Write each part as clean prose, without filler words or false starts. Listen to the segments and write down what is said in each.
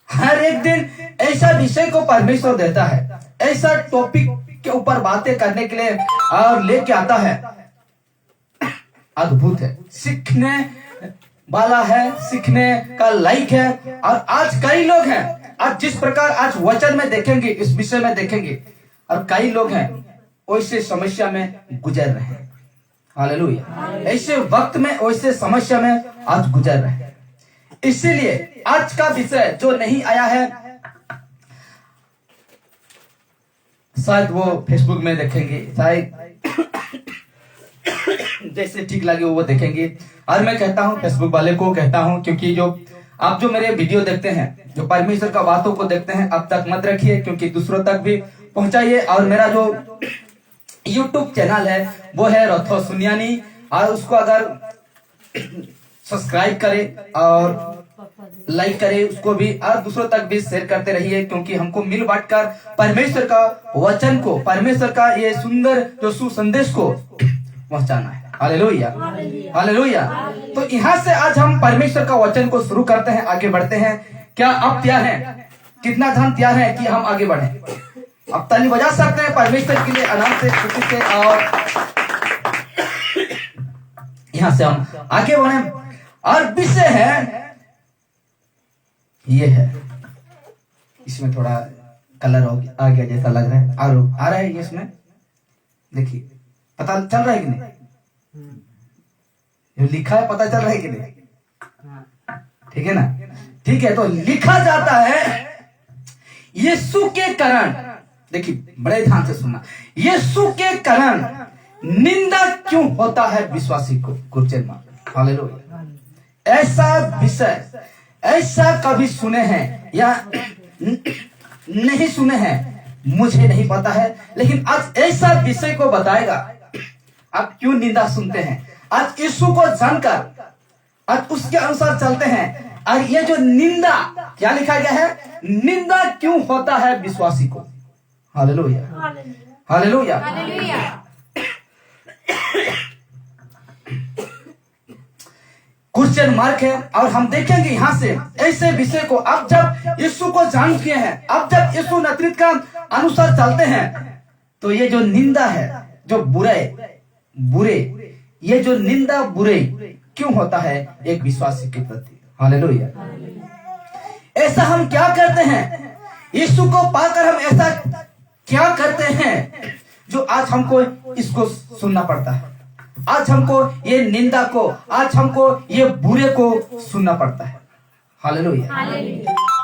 हर एक दिन ऐसा विषय को परमेश्वर देता है, ऐसा टॉपिक के ऊपर बातें करने के लिए और लेके आता है। अद्भुत है, सीखने वाला है, सीखने का लायक है। और आज कई लोग हैं, आज जिस प्रकार आज वचन में देखेंगे, इस विषय में देखेंगे, और कई लोग हैं वैसे समस्या में गुजर रहे हैं। हालेलुया। ऐसे वक्त में वैसे समस्या में आज गुजर रहे हैं। इसीलिए आज का विषय जो नहीं आया है, शायद वो फेसबुक में देखेंगे, शायद जैसे ठीक लगे वो देखेंगे। और मैं कहता हूं, फेसबुक वाले को कहता हूं, क्योंकि जो आप जो मेरे वीडियो देखते हैं, जो परमेश्वर का बातों को देखते हैं, अब तक मत रखिए, क्योंकि दूसरों तक भी पहुंचाइए। और मेरा जो YouTube चैनल है वो है रथो सुनियानी, और उसको अगर सब्सक्राइब करें और लाइक करें उसको भी, और दूसरों तक भी शेयर करते रहिए, क्योंकि हमको मिल बांट कर परमेश्वर का वचन को, परमेश्वर का ये सुंदर जो सुसंदेश को पहुंचाना है। Hallelujah, hallelujah. तो यहाँ से आज हम परमेश्वर का वचन को शुरू करते हैं, आगे बढ़ते हैं। क्या आप तैयार हैं? कितना धन तैयार है कि हम आगे बढ़े? आप ताली बजा सकते हैं परमेश्वर के लिए आनंद से, खुशी से। और यहाँ से हम आगे बढ़े, और विषय है ये है, इसमें थोड़ा कलर आ गया जैसा लग रहा है, और आ रहा है ये इसमें, देखिए पता चल रहा है कि नहीं? जो लिखा है पता चल रहा है कि नहीं? ठीक है ना? ठीक है। तो लिखा जाता है यीशु के कारण, देखिए बड़े ध्यान से सुनना, यीशु के कारण निंदा क्यों होता है विश्वासी को? क्रिश्चियन मान, हालेलुया। ऐसा विषय, ऐसा कभी सुने हैं या नहीं सुने हैं मुझे नहीं पता है, लेकिन आज ऐसा विषय को बताएगा। आप क्यों निंदा सुनते हैं? आज यीशु को जानकर आज उसके अनुसार चलते हैं, और ये जो निंदा, क्या लिखा गया है? निंदा क्यों होता है विश्वासी को? Hallelujah, hallelujah. क्रिश्चियन मार्क है, और हम देखेंगे यहाँ से ऐसे विषय को। अब जब यीशु को जान किए हैं, अब जब यीशु नेतृत्व का अनुसार चलते हैं, तो ये जो निंदा है, जो बुरे, ये जो निंदा बुरे क्यों होता है एक विश्वासी के प्रति? हालेलुया। ऐसा हम क्या करते हैं? यीशु को पाकर हम ऐसा क्या करते हैं जो आज हमको इसको सुनना पड़ता है? आज हमको ये निंदा को, आज हमको ये बुरे को सुनना पड़ता है। हालेलुया।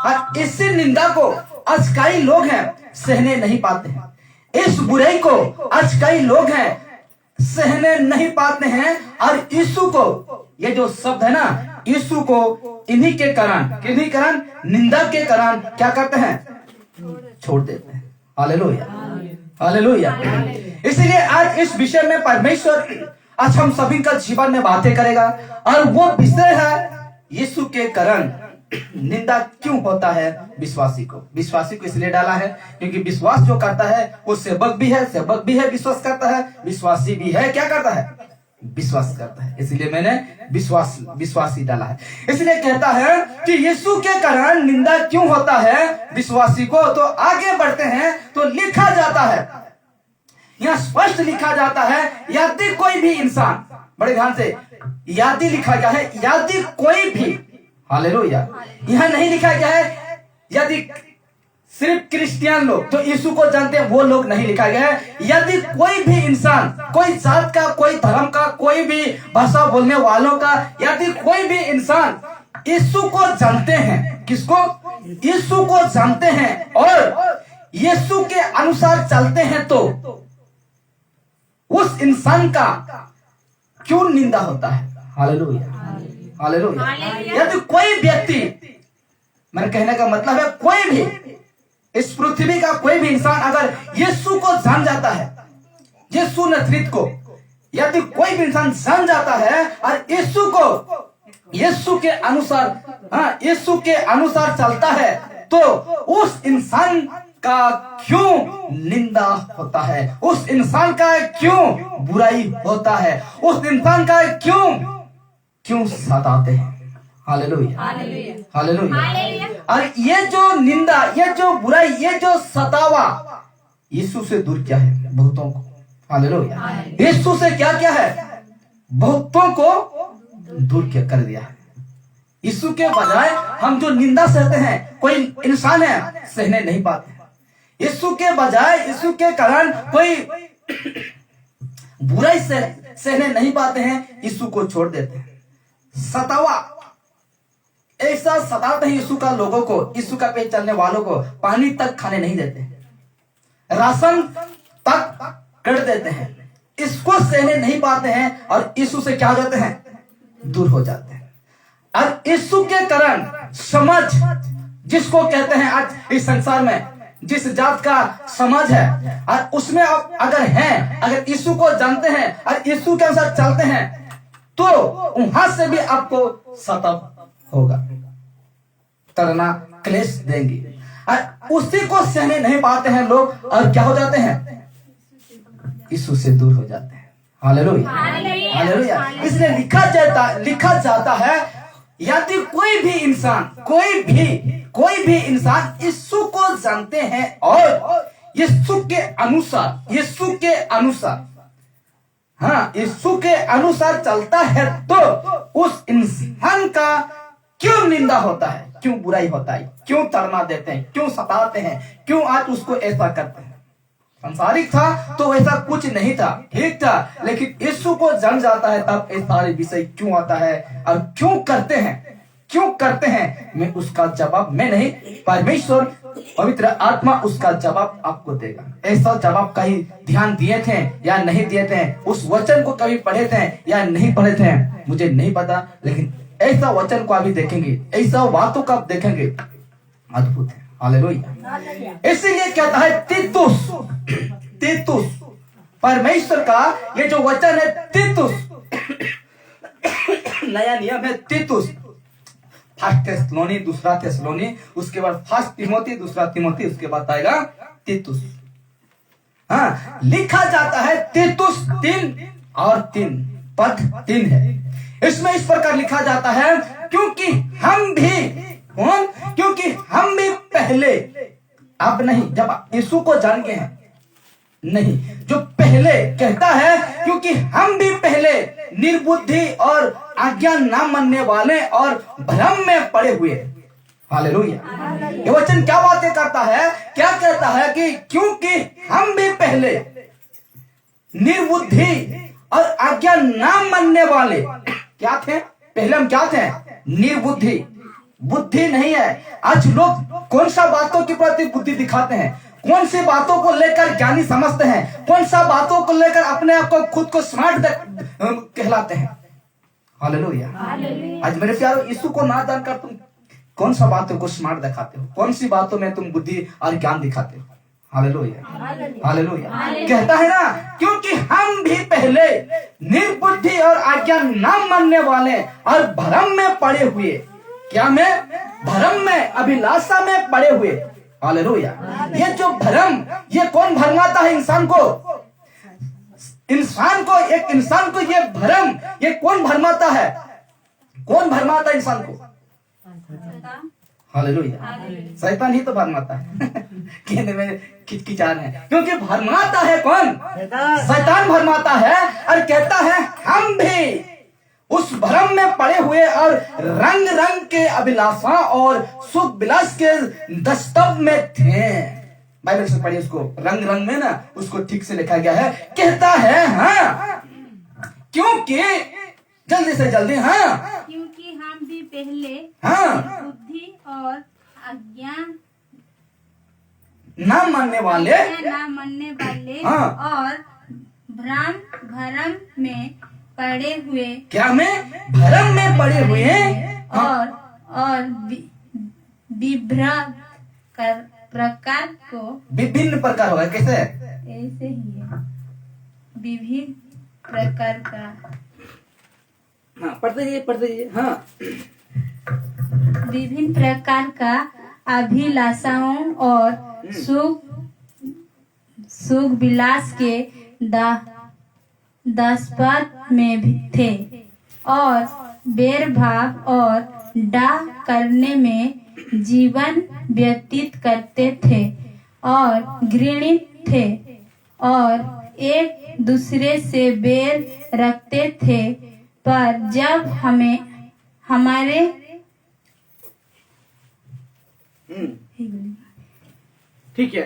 आज इसी निंदा को आज कई लोग हैं सहने नहीं पाते हैं। इस बुराई को आज कई लोग हैं सहने नहीं पाते हैं। और यीशु को, ये जो शब्द है ना, यीशु को इन्हीं के कारण, किन्हीं कारण, निंदा के कारण क्या करते हैं? छोड़ देते हैं। Hallelujah, hallelujah. इसलिए आज इस विषय में परमेश्वर आज हम सभी का जीवन में बातें करेगा, और वो विषय है यीशु के कारण निंदा क्यों होता है विश्वासी को। विश्वासी को इसलिए डाला है क्योंकि विश्वास जो करता है वो सेवक भी है, सेवक भी है विश्वास करता है, विश्वासी भी है, क्या करता है? विश्वास करता है। इसलिए मैंने विश्वासी डाला है। इसलिए कहता है कि यीशु के कारण निंदा क्यों होता है विश्वासी को। तो आगे बढ़ते हैं, तो लिखा जाता है, यहाँ स्पष्ट लिखा जाता है, यदि कोई भी इंसान, बड़े ध्यान से, यदि लिखा गया है, यदि कोई भी, हालेलुया। यहाँ नहीं लिखा गया है यदि सिर्फ क्रिश्चियन लोग जो यीशु को जानते हैं वो लोग, नहीं लिखा गया है। यदि कोई भी इंसान, कोई जात का, कोई धर्म का, कोई भी भाषा बोलने वालों का, यदि कोई भी इंसान यीशु को जानते हैं, किसको? यीशु को जानते हैं और यीशु के अनुसार चलते हैं, तो उस इंसान का क्यों निंदा होता है? Hallelujah, hallelujah. यदि कोई व्यक्ति, मेरे कहने का मतलब है कोई भी, इस पृथ्वी का कोई भी इंसान अगर यीशु को जान जाता है, यीशु नेतृत्व को यदि कोई भी इंसान जान जाता है और यीशु को, यीशु के अनुसार, यीशु के अनुसार चलता है, तो उस इंसान का क्यों निंदा होता है? उस इंसान का क्यों बुराई होता है? उस इंसान का क्यों सताते हैं? Hallelujah, hallelujah. और ये जो निंदा, ये जो बुराई, ये जो सतावा यीशु से दूर क्या है? बहुतों को। हालेलुया। यीशु से क्या क्या है? बहुतों को दूर क्या कर दिया है। यीशु के बजाय हम जो निंदा सहते हैं, कोई इंसान है सहने नहीं पाते। यीशु के बजाय, यीशु के कारण कोई बुराई से सहने नहीं पाते हैं, यीशु को छोड़ देते हैं। सतावा ऐसा सताते हैं यीशु का लोगों को, यीशु का पे चलने वालों को पानी तक खाने नहीं देते, राशन तक कर देते हैं। इसको सहने नहीं पाते हैं और यीशु से क्या हो जाते हैं? दूर हो जाते हैं। और यीशु के कारण समझ, जिसको कहते हैं आज इस संसार में जिस जात का समझ है, और उसमें अगर हैं, अगर यीशु को जानते हैं और यीशु के अनुसार चलते हैं, तो वहां से भी आपको सताव होगा, करना क्लेश देंगे। और उसी को सहने नहीं पाते हैं लोग और क्या हो जाते हैं? यीशु से दूर हो जाते हैं। Hallelujah, hallelujah. इसलिए लिखा जाता है यदि कोई भी इंसान यीशु को जानते हैं और यीशु के अनुसार चलता है, तो उस इंसान का क्यों निंदा होता है, क्यों बुराई होता है, क्यों ताड़ना देते हैं, क्यों सताते हैं, क्यों आज उसको ऐसा करते हैं? संसारिक था तो वैसा कुछ नहीं था, ठीक था, लेकिन यीशु को जान जाता है तब ये सारे विषय क्यों आता है और क्यों करते हैं मैं उसका जवाब मैं नहीं, परमेश्वर पवित्र आत्मा उसका जवाब आपको देगा। ऐसा जवाब कहीं ध्यान दिए थे या नहीं दिए थे, उस वचन को कभी पढ़े थे या नहीं पढ़े थे, मुझे नहीं पता, लेकिन ऐसा वचन को अभी देखेंगे, ऐसा बातों का देखेंगे, अद्भुत है। हालेलुया। इसीलिए कहता है तीतुस, परमेश्वर का ये जो वचन है तीतुस, नया नियम है तीतुस। फर्स्ट थेसलोनी, दूसरा थेसलोनी, उसके बाद फर्स्ट तिमोथी, दूसरा तिमोथी, उसके बाद आएगा तीतुस। हाँ, लिखा जाता है तीतुस 3 और 3 पद 3 है। इसमें इस प्रकार लिखा जाता है क्योंकि हम भी पहले, अब नहीं, जब यीशु को जान गए हैं, नहीं, जो पहले कहता है क्योंकि हम भी पहले निर्बुद्धि और आज्ञा न मानने वाले और भ्रम में पड़े हुए। हालेलुया। ये वचन क्या बातें करता है? क्या कहता है कि क्योंकि हम भी पहले निर्बुद्धि और आज्ञा न मानने वाले क्या थे? पहले हम क्या थे? निर्बुद्धि। बुद्धि नहीं है। आज लोग कौन सा बातों के प्रति बुद्धि दिखाते हैं, कौन सी बातों को लेकर ज्ञानी समझते हैं, कौन सा बातों को लेकर अपने आप को खुद को स्मार्ट कहलाते हैं। हालेलुया। आज मेरे प्यारों, यीशु को ना जानकर तुम कौन सा बातों को स्मार्ट दिखाते हो, कौन सी बातों में तुम बुद्धि और ज्ञान दिखाते हो? Hallelujah, hallelujah. कहता है ना, क्योंकि हम भी पहले निर्बुद्धि और आज्ञा न मानने वाले और भ्रम में पड़े हुए, क्या में? भ्रम में, अभिलाषा में पड़े हुए। हालेलुया। ये जो भ्रम, ये कौन भरमाता है इंसान को? एक इंसान को ये भ्रम, ये कौन भरमाता है? कौन भरमाता है इंसान को? हालेलुया। शैतान ही तो भरमाता है। कहने में किचकिचान है, क्योंकि भरमाता है कौन? शैतान भरमाता है और कहता है हम भी उस भ्रम में पड़े हुए और रंग रंग के अभिलाषा और सुख विलास के दस्तव में थे। बाइबल से पढ़िए उसको, रंग रंग में ना उसको ठीक से लिखा गया है। कहता है हाँ, क्योंकि जल्दी से जल्दी, हाँ, क्योंकि हम भी पहले बुद्धि और आज्ञा ना मानने वाले और भ्रम में पड़े हुए, क्या में? भ्रम में पड़े हुए और विभिन्न प्रकार होगा। कैसे? ऐसे ही है, विभिन्न प्रकार का। हाँ, पढ़ते जाइए। हाँ, विभिन्न प्रकार का अभिलाषाओं और सुख विलास के दासपात में भी थे, और बैर भाव और डाह करने में जीवन व्यतीत करते थे और घृणित थे और एक दूसरे से बैर रखते थे। पर जब हमारे ठीक है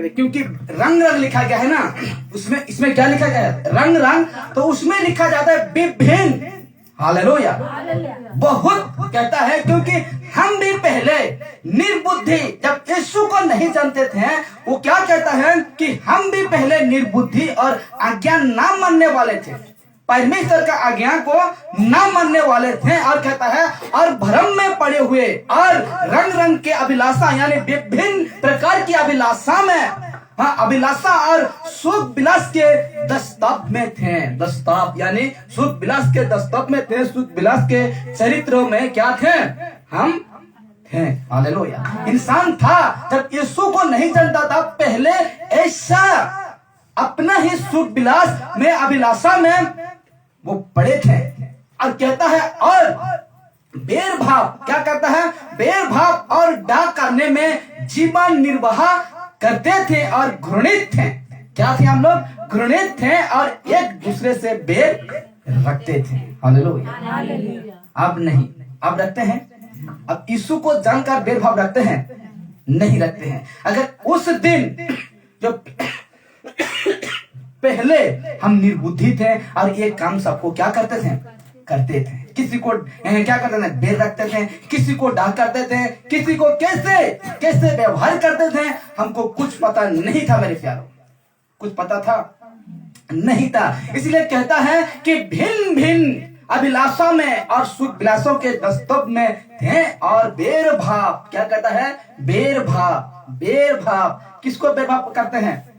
क्योंकि रंग रंग लिखा गया है ना, उसमें इसमें क्या लिखा गया है? रंग रंग। तो उसमें लिखा जाता है विभिन्न। हालेलुया। बहुत कहता है क्योंकि हम भी पहले निर्बुद्धि, जब यीशु को नहीं जानते थे, वो क्या कहता है कि हम भी पहले निर्बुद्धि और आज्ञा ना मानने वाले थे, परमेश्वर का आज्ञा को ना मानने वाले थे। और कहता है और भ्रम में पड़े हुए और रंग रंग के अभिलाषा यानी विभिन्न प्रकार की अभिलाषा में, अभिलाषा और सुख विलास के दस्तक में थे। दस्तक यानी सुख विलास के दस्तक में थे। सुख विलास के चरित्रों में क्या थे? हम थे। हालेलुया। इंसान था जब यीशु को नहीं जानता था, पहले ऐसा अपना ही सुख विलास में अभिलाषा में वो पड़े थे। और कहता है और बैर भाव, क्या कहता है? बैर भाव और डाह करने में जीवन निर्वाह करते थे और घृणित थे। क्या थे हम लोग? घृणित थे और एक दूसरे से बैर रखते थे। हालेलुया। अब नहीं, अब रखते हैं? अब यीशु को जानकर बैर भाव रखते हैं? नहीं रखते हैं। अगर उस दिन जो पहले हम निर्बुद्धि थे और ये काम सबको क्या करते थे? किसी को क्या करते थे? बैर रखते थे, किसी को डाह करते थे, किसी को कैसे व्यवहार करते थे, हमको कुछ पता नहीं था मेरे प्यारों, कुछ पता था नहीं था। इसलिए कहता है कि भिन्न भिन्न अभिलाषा में और सुख विलासों के दस्तक में थे और बैर भाव, क्या कहता है? बैर भाव। किसको बैर भाव करते हैं?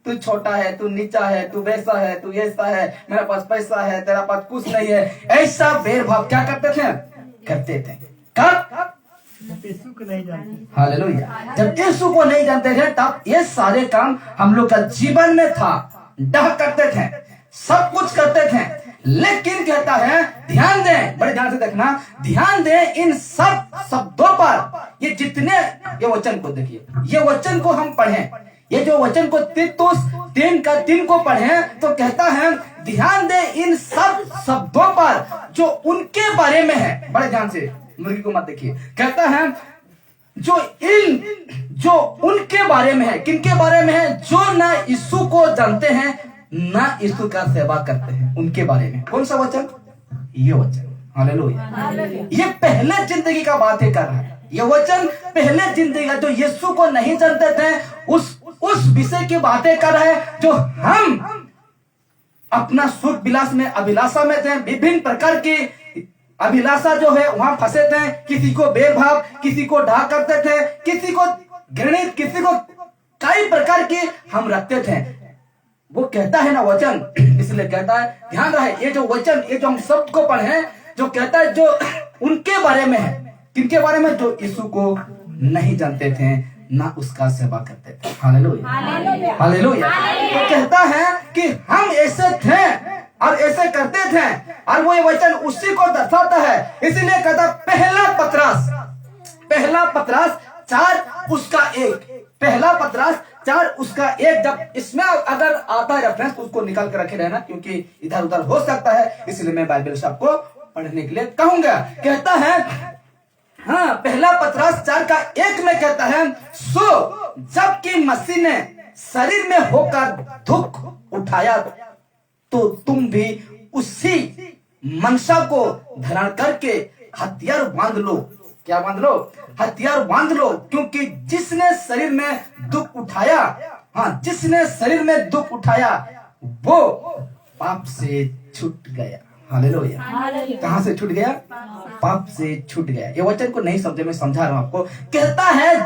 तू छोटा है, तू नीचा है, तू वैसा है, तू ऐसा है, मेरे पास पैसा है, तेरा पास कुछ नहीं है, ऐसा बैर भाव क्या करते थे? करते थे। कब? यीशु को नहीं जानते। हालेलुया। जब यीशु को नहीं जानते थे तब ये सारे काम हम लोग का जीवन में था। डाह करते थे, सब कुछ करते थे, लेकिन कहता है ध्यान दें, बड़े ध्यान से देखना, ध्यान दें इन सब शब्दों पर। ये जितने ये वचन को देखिए, ये वचन को हम पढ़ें, ये जो वचन को तीतुस 3 को पढ़े तो कहता है ध्यान दे इन सब शब्दों पर जो उनके बारे में है। बड़े ध्यान से मुर्गी को मत देखिए। कहता है जो उनके बारे में है। किनके बारे में है? जो ना यीशु को जानते हैं ना यीशु का सेवा करते हैं, उनके बारे में। कौन सा वचन? ये वचन। हालेलुया। ये पहले जिंदगी का बात है कर रहा है। ये वचन पहले जिंदगी का, जो यीशु को नहीं जानते थे उस विषय की बातें कर रहे हैं, जो हम अपना सुख विलास में अभिलाषा में थे। विभिन्न प्रकार की अभिलाषा जो है वहां फंसे थे। किसी को बैर भाव, किसी को डाह करते थे, किसी को घृणित, किसी को कई प्रकार की हम रखते थे। वो कहता है ना वचन, इसलिए कहता है ध्यान रहे, ये जो वचन, ये जो हम शब्द को पढ़े, जो कहता है जो उनके बारे में है। किनके बारे में? जो यीशु को नहीं जानते थे ना उसका सेवा करते थे। हालेलुया। हालेलुया। तो कहता है कि हम ऐसे थे और ऐसे करते थे, और वो ये वचन उसी को दर्शाता है। इसीलिए कहता पहला पतरस 4 उसका 1, पहला पतरस 4 उसका 1। जब इसमें अगर आता है रेफरेंस तो उसको निकाल कर रखे रहना, क्योंकि इधर उधर हो सकता है, इसलिए मैं बाइबल से आपको पढ़ने के लिए कहूंगा। कहता है पहला पतरस 4 का 1 में कहता है सो जबकि मसीह ने शरीर में होकर दुख उठाया तो तुम भी उसी मनसा को धारण करके हथियार बांध लो। क्या बांध लो? हथियार बांध लो, क्योंकि जिसने शरीर में दुख उठाया, जिसने शरीर में दुख उठाया वो पाप से छूट गया। हालेलुया। कहां से छूट गया? पाप से छूट गया। ये वचन को नहीं समझे, मैं समझा रहा हूं आपको। कहता है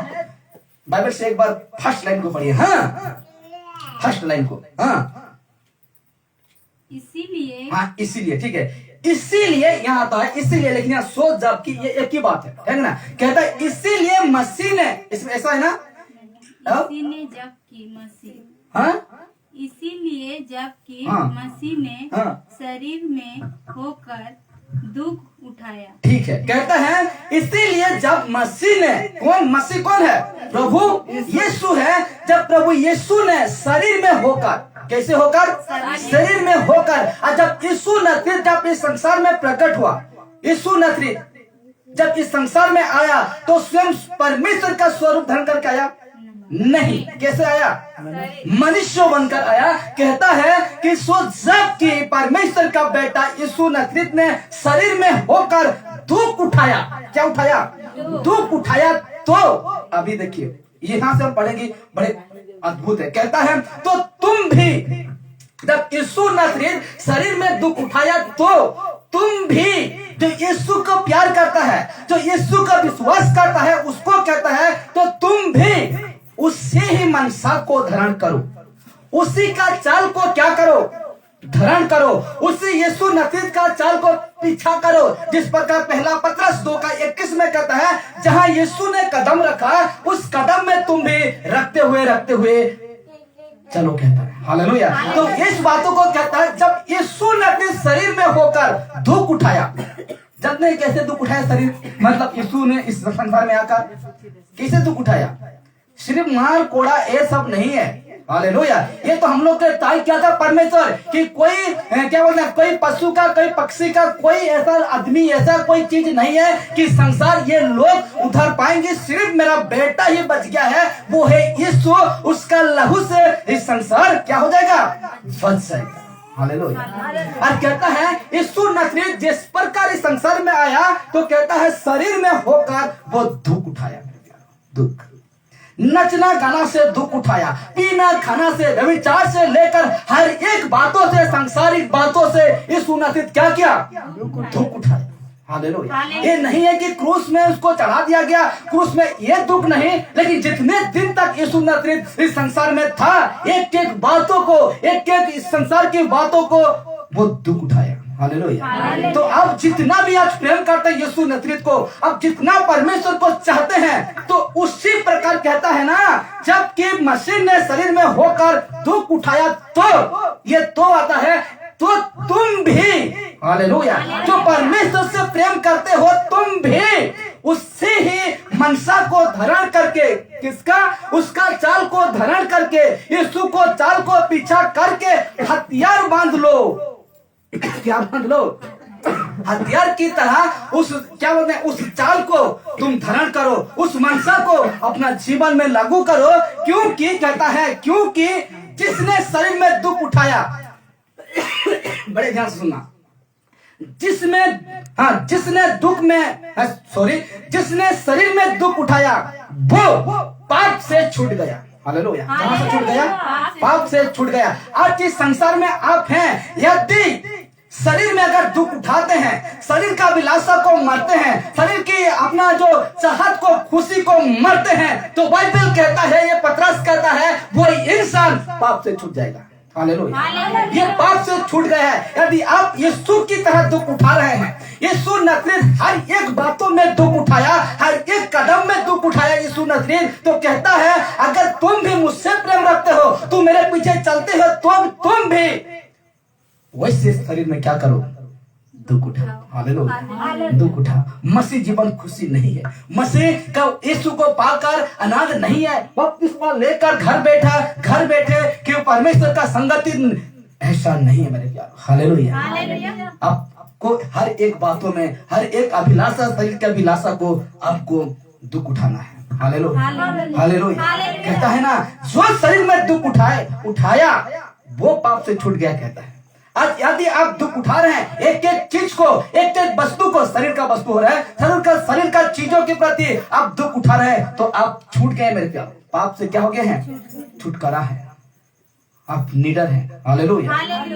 बाइबल से एक बार फर्स्ट लाइन को पढ़िए। फर्स्ट लाइन को। इसीलिए ठीक है, इसीलिए यहाँ आता है इसीलिए, लेकिन यहाँ सोच जब की ये एक ही बात है ना। कहता है इसीलिए मसीह ने, इसमें ऐसा है ना, इसीलिए जबकि मसीह ने शरीर में होकर दुख उठाया। ठीक है, कहता है इसीलिए जब मसीह ने, मसीह कौन है? प्रभु यीशु है। जब प्रभु यीशु ने शरीर में होकर, कैसे होकर? शरीर में होकर, और जब यीशु नजरीत जब इस संसार में प्रकट हुआ, यीशु नजरीत जब इस संसार में आया तो स्वयं परमेश्वर का स्वरूप धारण करके आया? नहीं। कैसे आया? मनुष्य बनकर आया। कहता है कि जबकि परमेश्वर का बेटा यीशु नजरीत ने शरीर में होकर दुख उठाया। क्या उठाया? दुख उठाया। तो अभी देखिए, यहां से हम पढ़ेंगे, बड़े अद्भुत है। कहता है तो तुम भी, जब यीशु नजरीत शरीर में दुख उठाया तो तुम भी, जो यीशु को प्यार करता है, जो यीशु का विश्वास करता है, उसको कहता है तो तुम भी उसी ही मनसा को धारण करो, उसी का चाल को क्या करो? धारण करो। उसी यीशु नजरीत का चाल को पीछा करो, जिस प्रकार पहला पत्रस 2:21 में कहता है, जहां यीशु ने कदम रखा उस कदम में तुम भी रखते हुए चलो, कहता है। हालेलुया। तो इस बातों को कहता है, जब यीशु ने शरीर में होकर दुख उठाया, जब नहीं, कैसे दुख उठाया शरीर, मतलब यीशु ने इस संसार में आकर कैसे दुख उठाया? सिर्फ मार कोड़ा ये सब नहीं है। हालेलुया। ये तो हम लोग के ताई क्या था परमेश्वर कि कोई क्या बोलते हैं, कोई पशु का, कोई पक्षी का, कोई ऐसा आदमी, ऐसा कोई चीज नहीं है कि संसार ये लोग उधर पाएंगे। सिर्फ मेरा बेटा ही बच गया है, वो है यीशु। उसका लहू से इस संसार क्या हो जाएगा? बच जाएगा। हालेलुया। और कहता है यीशु नजरीत जिस प्रकार इस संसार में आया तो कहता है शरीर में होकर वो दुख उठाया। दुख, नचना गाना से दुख उठाया, पीना खाना से, व्यभिचार से लेकर हर एक बातों से, सांसारिक बातों से यीशु नजरीत क्या किया? दुख उठाया। हालेलुया। ये नहीं है कि क्रूस में उसको चढ़ा दिया गया, क्रूस में ये दुख नहीं, लेकिन जितने दिन तक यीशु नजरीत इस संसार में था, एक एक बातों को, एक एक इस संसार की बातों को वो दुख उठाया। हालेलुया। तो अब जितना भी आज प्रेम करते हैं यीशु नजरीत को, अब जितना परमेश्वर को चाहते हैं, तो उसी प्रकार कहता है ना, जबकि मसीह ने शरीर में होकर दुख उठाया तो ये तो आता है, तो तुम भी, हालेलुया, जो परमेश्वर से प्रेम करते हो, तुम भी उससे ही मनसा को धारण करके, किसका? उसका चाल को धारण करके, यीशु को चाल को पीछा करके हथियार बांध लो। क्या बांध लो? हथियार की तरह उस, क्या बोलते हैं, उस चाल को तुम धारण करो, उस मनसा को अपना जीवन में लागू करो। क्योंकि कहता है, क्योंकि जिसने शरीर में दुख उठाया, बड़े ध्यान से सुनना, जिसने दुख में, जिसने शरीर में दुख उठाया वो पाप से छूट गया। हालेलुया। कहां से छूट गया? पाप से छूट गया। आज इस संसार में आप हैं, यदि शरीर में अगर दुख उठाते हैं, शरीर का विलासा को मरते हैं, शरीर की अपना जो चाहत को, खुशी को मरते हैं, तो बाइबल कहता है, ये पतरस कहता है, वो इंसान पाप से छूट जाएगा। हालेलुया। ये पाप से छूट गया है। यदि आप यीशु की तरह दुख उठा रहे हैं, यीशु नजरीत हर एक बातों में दुख उठाया, हर एक कदम में दुख उठाया यीशु नजरीत, तो कहता है अगर तुम भी मुझसे प्रेम रखते हो, तुम मेरे पीछे चलते हो, तो तुम भी वैसे शरीर में क्या करो? दुख उठा। हालेलुया। दुख उठा। मसीह जीवन खुशी नहीं है। मसीह का यीशु को पाकर आनंद नहीं है। बपतिस्मा लेकर घर बैठे कि परमेश्वर का संगति, ऐसा नहीं है मेरे प्यार। हालेलुया। आपको हर एक बातों में, हर एक अभिलाषा, शरीर के अभिलाषा को आपको दुख उठाना है। हालेलुया। हालेलुया। कहता है ना, जो शरीर में दुख उठाया वो पाप से छूट गया। कहता है आज यदि आप दुख उठा रहे हैं, एक एक चीज को, एक एक वस्तु को, शरीर का वस्तु हो रहा है, शरीर का चीजों के प्रति आप दुख उठा रहे हैं, तो आप छूट गए मेरे प्यार। पाप से क्या हो गए हैं? छुटकारा है। आप निडर हैं। हालेलुया।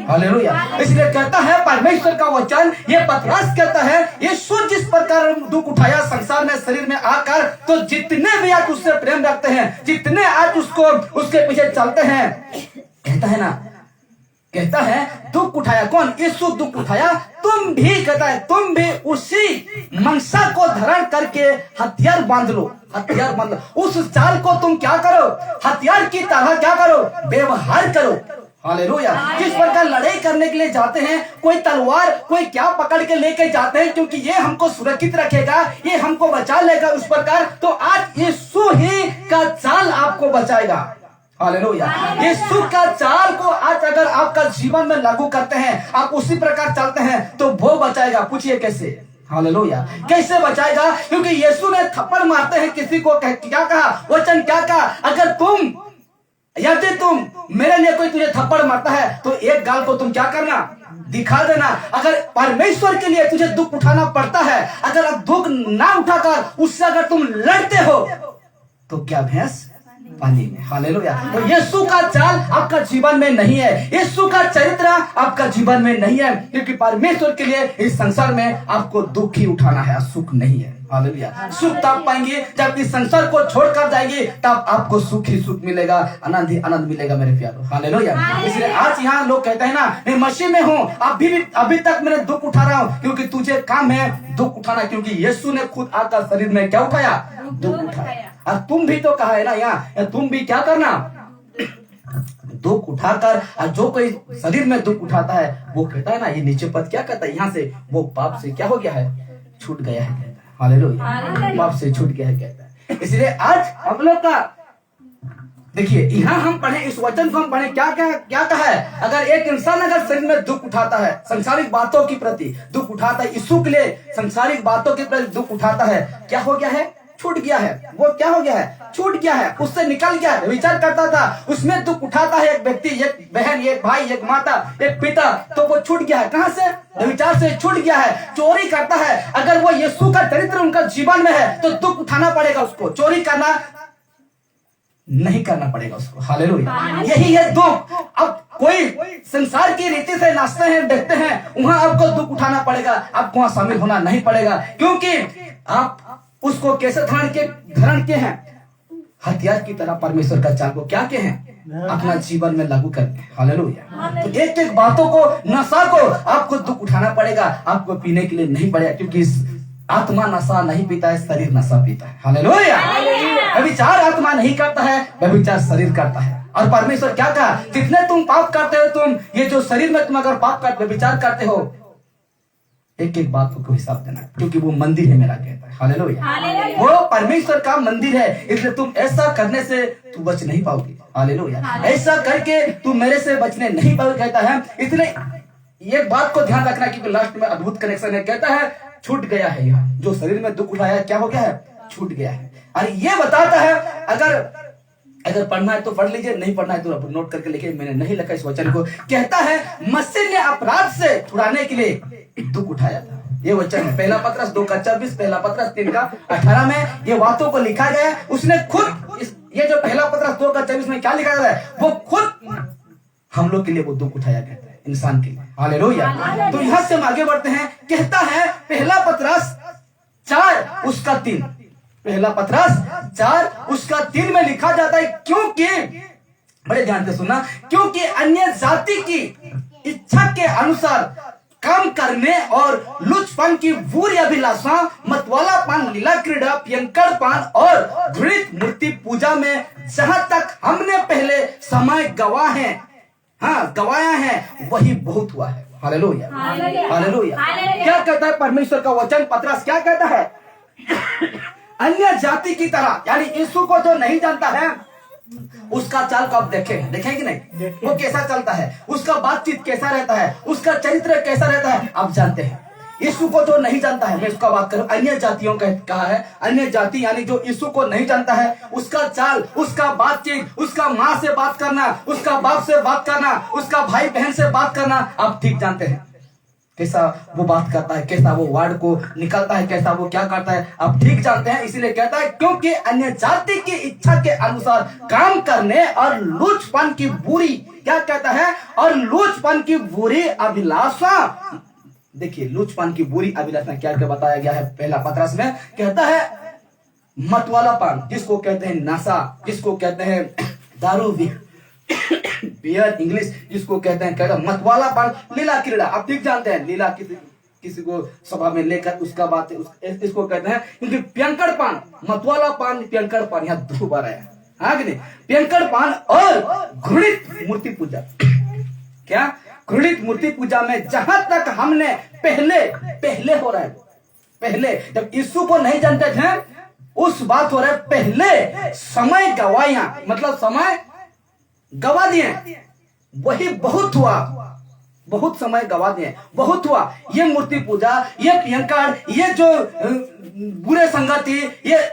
हालेलुया। इसलिए कहता है परमेश्वर का वचन, ये पतरस कहता है, यीशु जिस प्रकार दुख उठाया संसार में शरीर में आकर, तो जितने भी आज उससे प्रेम रखते हैं, जितने आज उसको, उसके पीछे चलते हैं, कहता है ना, कहता है दुख उठाया कौन? यीशु दुख उठाया, तुम भी, कहता है तुम भी उसी मनसा को धारण करके हथियार बांध लो। हथियार बांध लो। उस चाल को तुम क्या करो? हथियार की तरह क्या करो? व्यवहार करो। हालेलुया। जिस प्रकार लड़ाई करने के लिए जाते हैं, कोई तलवार कोई क्या पकड़ के लेके जाते हैं क्योंकि ये हमको सुरक्षित रखेगा, ये हमको बचा लेगा, उस प्रकार तो आज यीशु ही का चाल आपको बचाएगा। हालेलुया। यीशु का चाल को आज अगर आपका जीवन में लागू करते हैं, आप उसी प्रकार चलते हैं तो वो बचाएगा। पूछिए कैसे? हालेलुया। कैसे बचाएगा? क्योंकि यीशु ने थप्पड़ मारते हैं किसी को, क्या कहा? वचन क्या कहा? अगर तुम यदि तुम मेरे लिए कोई तुझे थप्पड़ मारता है तो एक गाल को तुम क्या करना? दिखा देना। अगर परमेश्वर के लिए तुझे दुख उठाना पड़ता है, अगर दुख ना उठाकर उससे अगर तुम लड़ते हो तो क्या भैंस पानी में। हालेलुया। तो यीशु का चाल आपका जीवन में नहीं है, यीशु का चरित्र आपका जीवन में नहीं है, क्योंकि परमेश्वर के लिए इस संसार में आपको दुख ही उठाना है, सुख नहीं है। हालेलुया। सुख तब पाएंगे जब इस संसार को छोड़कर जाएंगे, तब आपको सुख ही सुख मिलेगा, आनंद ही आनंद मिलेगा मेरे प्यारों। हालेलुया। इसलिए आज यहाँ लोग कहते हैं ना, मैं मसीह में हूँ, अभी तक मैंने दुख उठा रहा हूँ, क्योंकि तुझे काम है दुख उठाना, क्योंकि यीशु ने खुद आकर शरीर में क्या उठाया? दुख उठाया। और तुम भी तो कहा है ना यहाँ, तुम भी क्या करना? दुख उठाकर। और जो कोई शरीर में दुख उठाता है वो कहता है ना, ये नीचे पद क्या कहता है? यहाँ से वो पाप से क्या हो गया है? छूट गया है। हालेलुया। पाप से छूट गया है कहता है। इसलिए आज हम लोग का देखिए, यहाँ हम पढ़े इस वचन को, हम पढ़े क्या क्या क्या कहा है? अगर एक इंसान अगर शरीर में दुख उठाता है, संसारिक बातों के प्रति दुख उठाता है, यीशु के लिए संसारिक बातों के प्रति दुख उठाता है, क्या हो गया है? छूट गया है। वो क्या हो गया है? छूट गया है, उससे निकल गया है। विचार करता था, उसमें दुख उठाता है एक व्यक्ति, एक बहन, एक भाई, एक माता, एक पिता, तो वो छूट गया है। कहां से? विचार से छूट गया है। चोरी करता है, अगर वो यीशु का चरित्र उनका जीवन में है तो दुख उठाना पड़ेगा उसको, चोरी करना नहीं करना पड़ेगा उसको। हालेलुया। यही है दुख। अब कोई संसार की रीति से नाचते हैं, देखते हैं, वहां आपको दुख उठाना पड़ेगा, आपको वहां शामिल होना नहीं पड़ेगा, क्योंकि आप उसको कैसे धारण के हैं? हथियार की तरह परमेश्वर का चाल को क्या के हैं? अपना जीवन में लागू करके। हालेलुया। तो एक एक बातों को, नशा को आपको दुख उठाना पड़ेगा, आपको पीने के लिए नहीं पड़ेगा, क्योंकि आत्मा नशा नहीं पीता है, शरीर नशा पीता है। हालेलुया। व्यभिचार आत्मा नहीं करता है, व्यभिचार शरीर करता है। और परमेश्वर क्या कहा? जितने तुम पाप करते हो, तुम ये जो शरीर में तुम अगर पाप करते व्यभिचार करते हो, एक एक बात को हिसाब देना, क्योंकि वो मंदिर है मेरा कहता है। हालेलुया। वो परमेश्वर का मंदिर है, इसलिए तुम ऐसा करने से तू बच नहीं पाओगे। हालेलुया। ऐसा करके तू मेरे से बचने नहीं पाओगे कहता है। इसलिए एक बात को ध्यान रखना, क्योंकि लास्ट में अद्भुत कनेक्शन है, कहता है छूट गया है। यहाँ जो शरीर में दुख उठाया क्या हो गया है? छूट गया है। और ये बताता है, अगर पढ़ना है तो पढ़ लीजिए, नहीं पढ़ना है तो नोट करके लिखिए, मैंने नहीं लिखा इस वचन को। कहता है मसीह ने अपराध से छुड़ाने के लिए दुख उठाया था। ये वचन है पहला पत्रस 2:24, पहला पत्रस 3:18 में ये बातों को लिखा गया है। उसने खुद ये जो पहला पत्रस 2:24 में क्या लिखा गया है, वो खुद हम लोग के लिए वो दुख उठाया कहता है, इंसान के लिए। हालेलुया। तो यहां से हम आगे बढ़ते हैं। कहता है पहला पत्रस 4:3, पहला पत्रस 4:3 में लिखा जाता है, क्योंकि बड़े ध्यान से सुनना, क्योंकि अन्य जाति की इच्छा के अनुसार काम करने और लुचपन की बुरी अभिलाषा, मतवालापन, लीला क्रीड़ा, पियंकड़पन और घृणित मूर्ति पूजा में जहां तक हमने पहले समय गवाया है वही बहुत हुआ है। हालेलुया। हालेलुया। क्या कहता है परमेश्वर का वचन? पत्रस क्या कहता है? अन्य जाति की तरह, यानी यीशु को जो नहीं जानता है उसका चाल को आप देखें कि नहीं, वो कैसा चलता है, उसका बातचीत कैसा रहता है, उसका चरित्र कैसा रहता है, आप जानते हैं। यीशु को जो नहीं जानता है, मैं उसका बात करूं, अन्य जातियों का कहा है, अन्य जाति यानी जो यीशु को नहीं जानता है, उसका चाल, उसका बातचीत, उसका माँ से बात करना, उसका बाप से बात करना, उसका भाई बहन से बात करना, आप ठीक जानते हैं कैसा वो बात करता है, कैसा वो वर्ड को निकलता है, कैसा वो क्या करता है, आप ठीक जानते हैं। इसलिए कहता है क्योंकि अन्य जाति की इच्छा के अनुसार काम करने और लुचपन की बुरी, क्या कहता है, और लुचपन की बुरी अभिलाषा। देखिए लुचपन की बुरी अभिलाषा क्या क्या बताया गया है पहला पत्रस में। कहता है मतवालापन, जिसको कहते हैं नशा, जिसको कहते हैं दारू, बियर इंग्लिश जिसको कहते हैं, कहता मतवालापन, लीला क्रीड़ा, आप ठीक जानते हैं, लीला किसी को सभा में लेकर उसका बात इसको कहते हैं। क्योंकि पियंकड़पन, मतवालापन, पियंकड़पन, यहाँ दो बार आया है कि नहीं, पियंकड़पन और घृणित मूर्ति पूजा। क्या? घृणित मूर्ति पूजा में जहां तक हमने पहले हो रहा है, पहले जब यीशु को नहीं जानते थे उस बात हो रहा है, पहले समय गवाया, मतलब समय गवा दिए, वही बहुत हुआ, बहुत समय गवा दिए, बहुत हुआ। ये मूर्ति पूजा, ये प्रियंकार, ये जो बुरे संगति, ये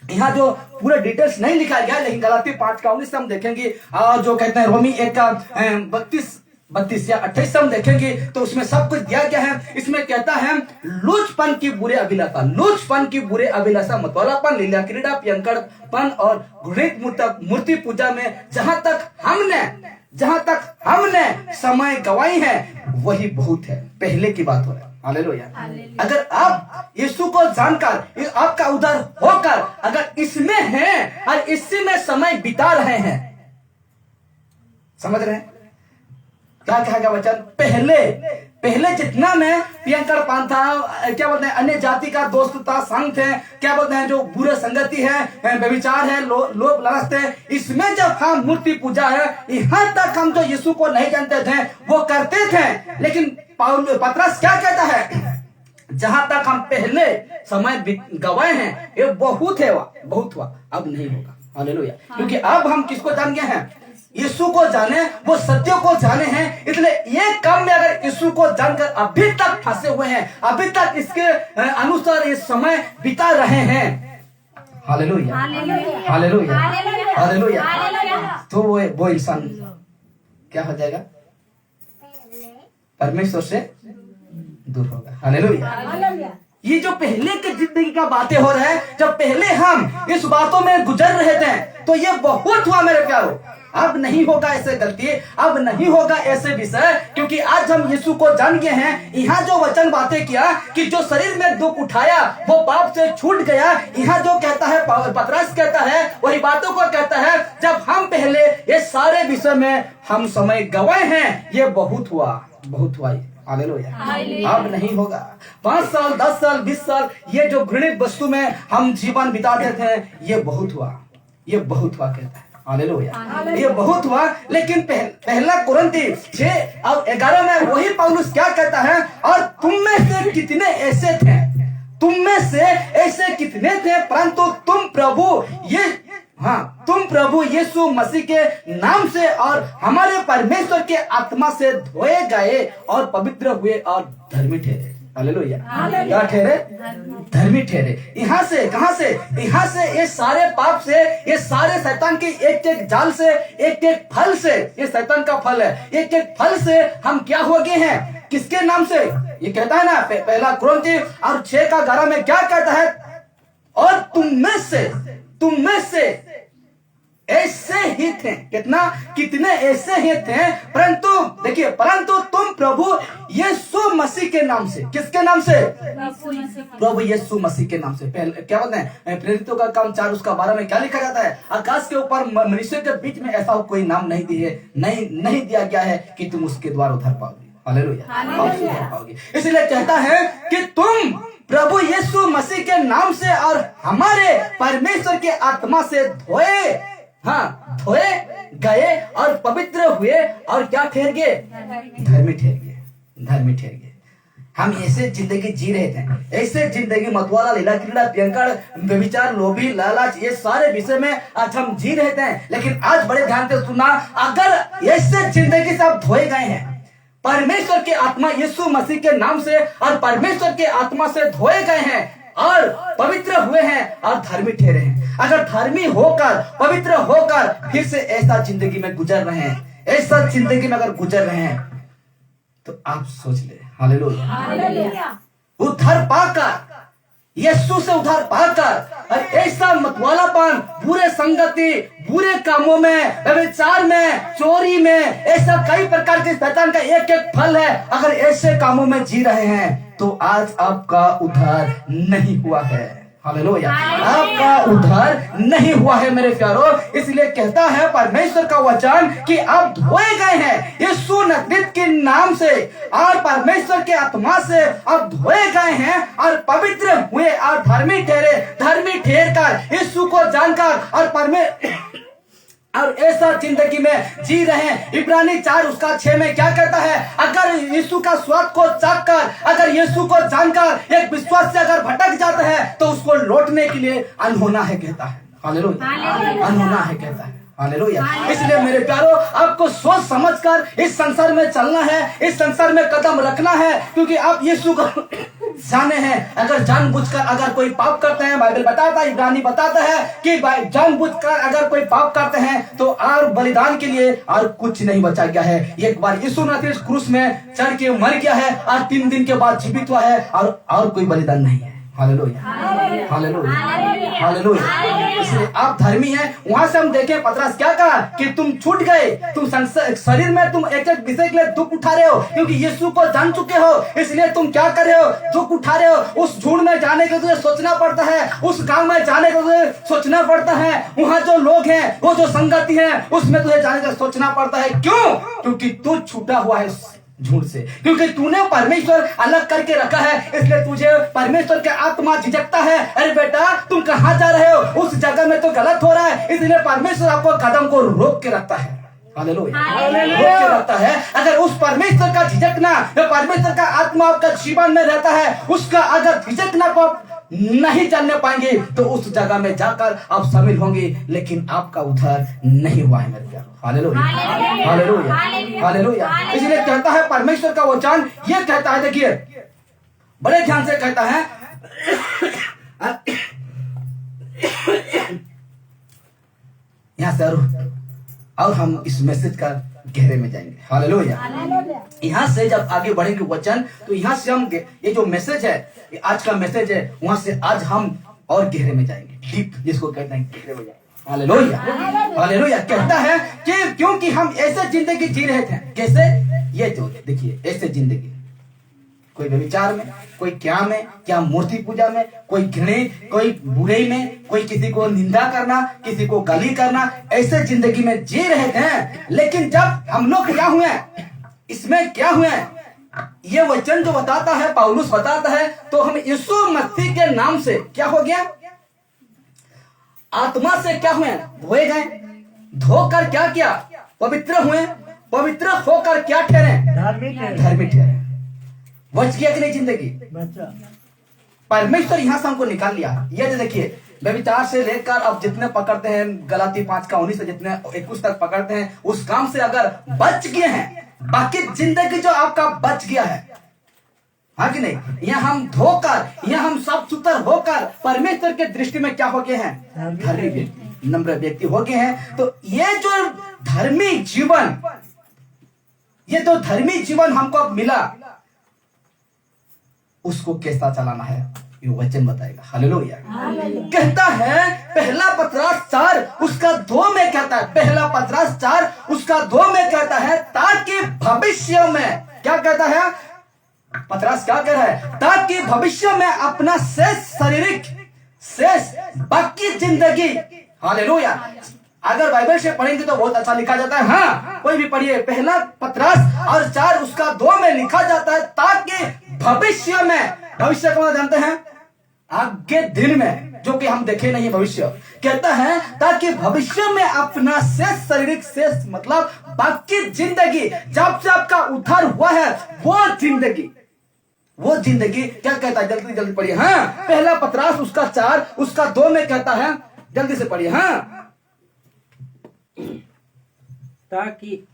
यहाँ जो पूरे डिटेल्स नहीं लिखा गया, लेकिन गलाती 5:19 हम देखेंगे, जो कहते हैं रोमी 1:32 या 28 हम देखेंगे तो उसमें सब कुछ दिया गया है। इसमें कहता है लूचपन की बुरे अभिलाषा, लूचपन की बुरे अभिलाषा, मतवालापन, लीला क्रीड़ा, प्रियंकरपन और घृणित मूर्ति पूजा में जहां तक हमने समय गवाई है वही बहुत है। पहले की बात हो रहा है। हालेलुया। अगर आप यीशु को जानकर, आपका उद्धार होकर अगर इसमें हैं और इसी में समय बिता रहे हैं, समझ रहे हैं क्या कहा गया वचन? पहले जितना में प्रियंकरपन था, क्या बोलते हैं, अन्य जाति का दोस्त था, संग थे, क्या बोलते हैं, जो बुरे संगति है, व्यभिचार है, लोभ लालच थे, इसमें जब हम मूर्ति पूजा है, यहाँ तक हम जो यीशु को नहीं जानते थे वो करते थे। लेकिन पतरस क्या कहता है? जहां तक हम पहले समय गवाए हैं ये बहुत हुआ, अब नहीं होगा। हालेलुया। क्योंकि अब हम किसको जान गए हैं? यीशु को जाने, वो सत्य को जाने हैं। इसलिए ये काम में अगर यीशु को जानकर अभी तक फंसे हुए हैं, अभी तक इसके अनुसार ये समय बिता रहे हैं, हालेलुया, हालेलुया, हालेलुया, तो वो इंसान क्या हो जाएगा? परमेश्वर से दूर होगा। हालेलुया। ये जो पहले की जिंदगी का बातें हो रहा है, जब पहले हम इस बातों में गुजर रहे थे तो ये बहुत हुआ मेरे प्यारों। अब नहीं होगा ऐसे गलती, अब नहीं होगा ऐसे विषय, क्योंकि आज हम यीशु को जान गए हैं। यहाँ जो वचन बातें किया कि जो शरीर में दुख उठाया वो पाप से छूट गया, यहाँ जो कहता है पतरस कहता है वही बातों को कहता है। जब हम पहले ये सारे विषय में हम समय गवाए हैं, ये बहुत हुआ। हालेलुया। अब नहीं होगा। 5 साल, 10 साल, 20 साल ये जो घृणित वस्तु में हम जीवन बिताते थे, ये बहुत हुआ कहता है। हालेलुया। ये बहुत हुआ। लेकिन पहला कुरिन्थी 6:11 में वही पौलुस क्या कहता है? और तुम में से कितने ऐसे थे, परंतु तुम प्रभु यीशु मसीह के नाम से और हमारे परमेश्वर के आत्मा से धोए गए और पवित्र हुए और धर्मी ठहरे। हालेलुया। क्या ठहरे? धर्मी ठहरे। यहाँ से कहां से? यहाँ से ये सारे पाप से, ये सारे शैतान के एक जाल से, एक फल से, ये शैतान का फल है, एक फल से हम क्या हो गए हैं? किसके नाम से? ये कहता है ना पहला कुरिन्थी 6:11 में क्या कहता है? और तुम में से ऐसे ही थे। कितने ऐसे ही थे, परंतु तुम प्रभु यीशु मसीह के नाम से। किसके नाम से? प्रभु यीशु मसीह के नाम से। पहले क्या बोलते हैं? प्रेरितों का काम 4 उसका 12 में क्या लिखा जाता है? आकाश के ऊपर मनुष्य के बीच में ऐसा कोई नाम नहीं दिया गया है कि तुम उसके द्वारा उद्धार पाओगे। हालेलुया। इसलिए कहता है कि तुम प्रभु यीशु मसीह के नाम से और हमारे परमेश्वर के आत्मा से धोए गए और पवित्र हुए और क्या ठहर गए? धर्मी ठहर गए। हम ऐसे जिंदगी जी रहे थे, ऐसे जिंदगी मतवाला, लीला क्रीड़ा, प्रियंकर, व्यभिचार, लोभी, लालच, ये सारे विषय में आज हम जी रहे थे। लेकिन आज बड़े ध्यान से सुना, अगर ऐसे जिंदगी से आप धोए गए हैं, परमेश्वर के आत्मा यीशु मसीह के नाम से और परमेश्वर के आत्मा से धोए गए हैं और पवित्र हुए हैं और धर्मी ठहरे हैं, अगर धर्मी होकर, पवित्र होकर फिर से ऐसा जिंदगी में गुजर रहे हैं, ऐसा जिंदगी में अगर गुजर रहे हैं, तो आप सोच ले। हालेलुया। उद्धार पाकर, यीशु से उद्धार पाकर, और ऐसा मतवालापन, बुरे संगति, बुरे कामों में, व्यभिचार में, चोरी में, ऐसा कई प्रकार के शैतान का एक फल है। अगर ऐसे कामों में जी रहे हैं तो आज आपका उद्धार नहीं हुआ है। हालेलुया। आपका उद्धार नहीं हुआ है मेरे प्यारों। इसलिए कहता है परमेश्वर का वचन कि आप धोए गए हैं यीशु नजरीत के नाम से और परमेश्वर के आत्मा से आप धोए गए हैं और पवित्र हुए और धर्मी ठहरे। धर्मी ठहर कर, यीशु को जानकर और और ऐसा जिंदगी में जी रहे हैं। इब्रानी 4:6 में क्या कहता है, अगर यीशु का स्वाद को चाख कर, अगर यीशु को जानकर एक विश्वास से अगर भटक जाता है तो उसको लौटने के लिए अनहोना है कहता है। हालेलुया, अनहोना है कहता है। हालेलुया। इसलिए मेरे प्यारो, आपको सोच समझकर इस संसार में चलना है, इस संसार में कदम रखना है, क्योंकि आप यीशु को जाने हैं। अगर जानबूझकर अगर कोई पाप करते हैं, बाइबल बताता है, इब्रानी बताता है कि जानबूझकर अगर कोई पाप करते हैं तो और बलिदान के लिए और कुछ नहीं बचा गया है। एक बार यीशु ने क्रूस में चढ़ के मर गया है और 3 दिन के बाद जीवित हुआ है और कोई बलिदान नहीं है। Hallelujah, hallelujah, hallelujah. इसलिए आप धर्मी हैं। वहां से हम देखें पतरस क्या कहा कि तुम छूट गए, तुम शरीर में तुम एक विषय के लिए दुख उठा रहे हो, क्योंकि यीशु को जान चुके हो, इसलिए तुम क्या कर रहे हो, दुख उठा रहे हो। उस झूठ में जाने के तुझे सोचना पड़ता है, उस काम में जाने के तुझे सोचना पड़ता है, वहां जो लोग हैं, वो जो संगति है, उसमें तुझे जाने का सोचना पड़ता है। क्यों? क्योंकि तू छूटा हुआ है झूठ से, क्योंकि तूने परमेश्वर अलग करके रखा है, इसलिए तुझे परमेश्वर के आत्मा झिझकता है। अरे बेटा, तुम कहां जा रहे हो, उस जगह में तो गलत हो रहा है, इसलिए परमेश्वर आपको कदम को रोक के रखता है। हालेलुया, रोक के रखता है। अगर उस परमेश्वर का झिझकना, जो परमेश्वर का आत्मा आपका जीवन में रहता है, उसका अगर झिझकना को नहीं जानने पाएंगे तो उस जगह में जाकर आप शामिल होंगे, लेकिन आपका उद्धार नहीं हुआ है मेरे प्यारो। Hallelujah, hallelujah, hallelujah. इसलिए कहता है परमेश्वर का वचन, ये कहता है, देखिए बड़े ध्यान से कहता है, यहां से और हम इस मैसेज का गहरे में जाएंगे। हालेलुया। यहाँ से जब आगे बढ़ेंगे वचन, तो यहाँ से हम ये जो मैसेज है, आज का मैसेज है, वहां से आज हम और गहरे में जाएंगे, डीप जिसको कहते हैं, गहरे में जाएंगे। Hallelujah, hallelujah. कहता है कि क्योंकि हम ऐसे जिंदगी जी रहे थे। कैसे? ये जो देखिए, ऐसे जिंदगी, कोई व्यभिचार में, कोई क्या मूर्ति पूजा में, कोई घृणित, कोई बुराई में, कोई किसी को निंदा करना, किसी को गाली करना, ऐसे जिंदगी में जी रहे थे। लेकिन जब हम लोग क्या हुए, इसमें क्या हुए, ये वचन जो बताता है, पौलुस बताता है, तो हम यीशु मसीह के नाम से क्या हो गया, आत्मा से क्या हुए, धोए गए। धोकर क्या किया, पवित्र हुए। पवित्र होकर क्या ठहरे, धर्मी ठहरे। बच गया कि नहीं जिंदगी, परमेश्वर यहां से हमको निकाल लिया। ये देखिए, व्यभिचार से लेकर अब जितने पकड़ते हैं, गलाती 5:19 से जितने 21 तक पकड़ते हैं, उस काम से अगर बच गए हैं, बाकी जिंदगी जो आपका बच गया है, हाँ कि नहीं, यहाँ हम धोकर, यहाँ हम साफ सुथर होकर परमेश्वर के दृष्टि में क्या हो गए हैं, धर्मी व्यक्ति, नम्र व्यक्ति हो गए हैं। तो ये जो धर्मी जीवन, ये जो धर्मी जीवन हमको अब मिला, उसको कैसा चलाना है, ये वचन बताएगा। हालेलुया। कहता है पहला पतरस 4:2 में कहता है, पहला पतरस 4:2 में कहता है, ताकि भविष्य में, क्या कहता है पतरस, क्या कह रहा है, ताकि भविष्य में अपना शेष बाकी जिंदगी, हालेलुया। अगर बाइबल से पढ़ेंगे तो बहुत अच्छा लिखा जाता है। हाँ, कोई भी पढ़िए, पहला पतरस और 4:2 में लिखा जाता है, ताकि भविष्य में, भविष्य को जानते हैं, आगे दिन में, जो कि हम देखे नहीं भविष्य, कहता है ताकि भविष्य में अपना शेष, शारीरिक शेष मतलब बाकी जिंदगी, जब से आपका उद्धार हुआ है, वो जिंदगी क्या कहता है, जल्दी जल्दी पढ़िए। हाँ, पहला पतरस 4:2 में कहता है, जल्दी से पढ़िए। हाँ, ताकि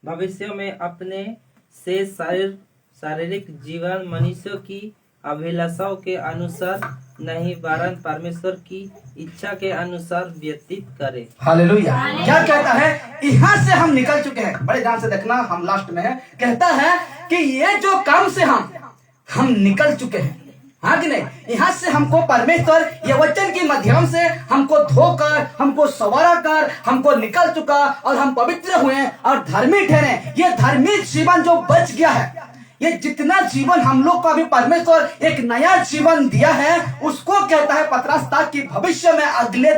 भविष्य में अपने से शारीरिक जीवन मनुष्य की अभिलाषाओं के अनुसार नहीं, वरन परमेश्वर की इच्छा के अनुसार व्यतीत करे। हालेलुया। क्या कहता है, यहाँ से हम निकल चुके हैं, बड़े ध्यान से देखना, हम लास्ट में है। कहता है कि ये जो काम से हम निकल चुके हैं, हाँ कि नहीं, यहाँ से हमको परमेश्वर ये वचन के माध्यम से हमको धोकर, हमको सवारा कर, हमको निकल चुका और हम पवित्र हुए और धर्मी ठहरे। ये धर्मी जीवन जो बच गया है, ये जितना जीवन हम लोग को अभी परमेश्वर एक नया जीवन दिया है, उसको कहता है पतरस, ताकि भविष्य में अगले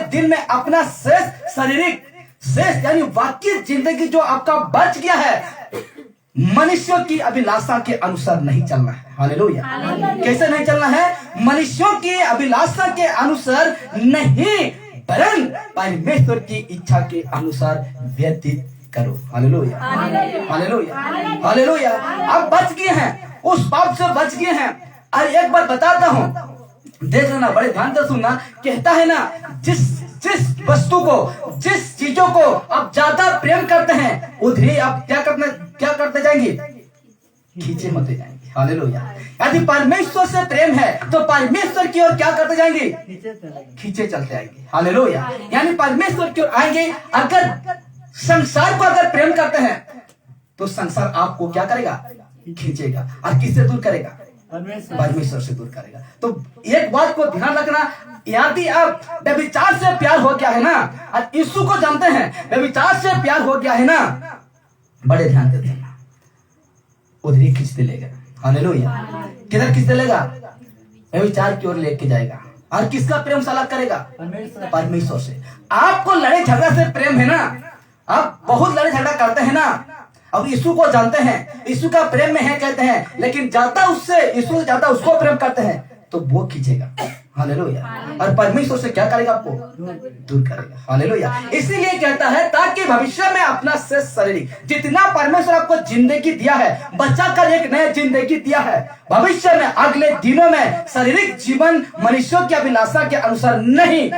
दिन में अपना शेष, शारीरिक शेष यानी बाकी जिंदगी जो आपका बच गया है, मनुष्यों की अभिलाषा के अनुसार नहीं चलना है। हालेलुया। कैसे नहीं चलना है, मनुष्यों की अभिलाषा के अनुसार नहीं, वरन परमेश्वर की इच्छा के अनुसार व्यतीत करो। Hallelujah, hallelujah, hallelujah. आप बच गए हैं, उस पाप से बच गए हैं। और एक बार बताता हूं, देख लेना, बड़े ध्यान से सुनना। कहता है ना, जिस जिस वस्तु को, जिस चीजों को आप ज्यादा प्रेम करते हैं, उधर आप क्या करते जाएंगे? खींचे मते जाएंगे। हालेलुया। यदि परमेश्वर से प्रेम है तो परमेश्वर की ओर क्या करते जाएंगे? खींचे चलते आएंगे। हालेलुया। यानी परमेश्वर की ओर आएंगे। अगर संसार को अगर प्रेम करते हैं तो संसार आपको क्या करेगा? खींचेगा। और किससे दूर करेगा? परमेश्वर से दूर करेगा। तो एक बात को ध्यान रखना, यदि आप व्यभिचार से प्यार हो गया है ना, और यीशु को जानते हैं, व्यभिचार से प्यार हो गया है ना, बड़े ध्यान देते हैं, उधर ही खींचते लेगा। हालेलुया। किधर खींचते लेगा? व्यभिचार की ओर लेके जाएगा। और किसका प्रेम से अलग करेगा? परमेश्वर से। आपको लड़े झगड़ा से प्रेम है ना, आप बहुत लड़े झगड़ा करते हैं ना, अब यीशु को जानते हैं, यीशु का प्रेम में है कहते हैं, लेकिन ज्यादा उससे, यीशु ज्यादा उसको प्रेम करते हैं तो वो खींचेगा। हालेलुया। और परमेश्वर से क्या करेगा? आपको दूर करेगा। हालेलुया। इसीलिए कहता है, ताकि भविष्य में अपना शेष शरीर, जितना परमेश्वर आपको जिंदगी दिया है, बचा कर एक नया जिंदगी दिया है, भविष्य में अगले दिनों में शारीरिक जीवन मनुष्यों की अभिलाषा के अनुसार नहीं,